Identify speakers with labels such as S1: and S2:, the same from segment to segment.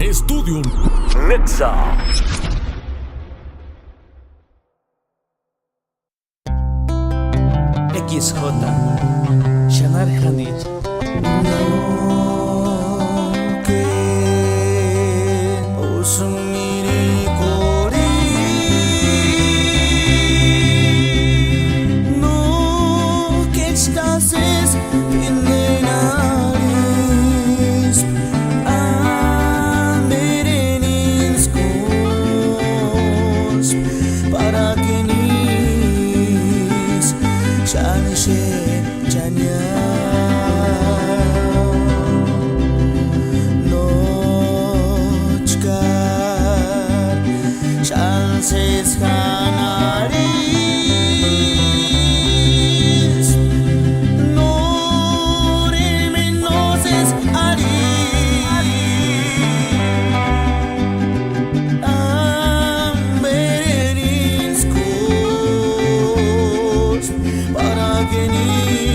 S1: Estudio Nexa.
S2: XJ Shanar Khanij
S3: Chances canaris no remenoces ari amberenis cos para genis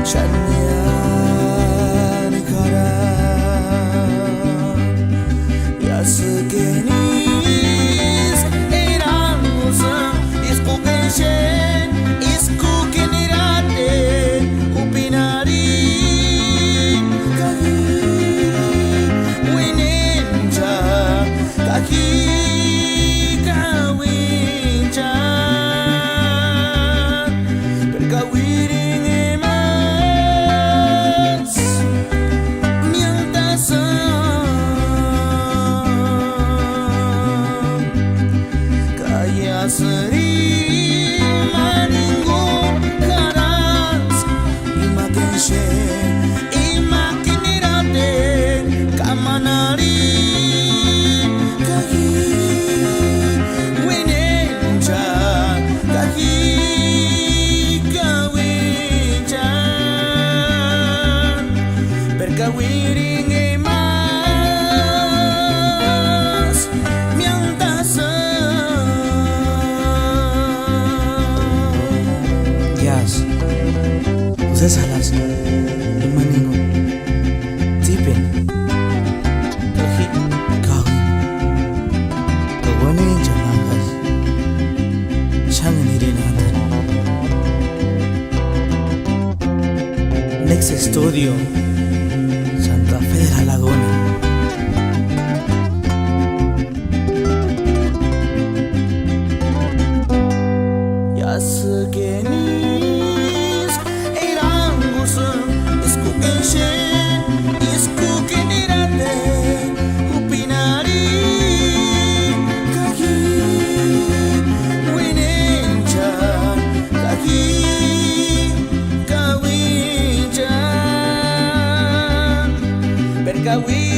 S3: shanyan kara Segenis eramusa iskukenchen iskukenirate upinari kaki winenja kaki kawinja berkawiring emas miantasa sering meninggung keras imagen she imagen irate kamanari kaki winenja kaki kawinja berkawiring emas miantasa
S2: Usas halas Imaningo Tipen Kahi Kahi Kagwane Jamangas Shangan Irinatan Next Studio Santa Fe de la Laguna
S3: Yasegenis erangusun iskukenchen iskukenirate upinari kaki winenja kaki kawinja berkawi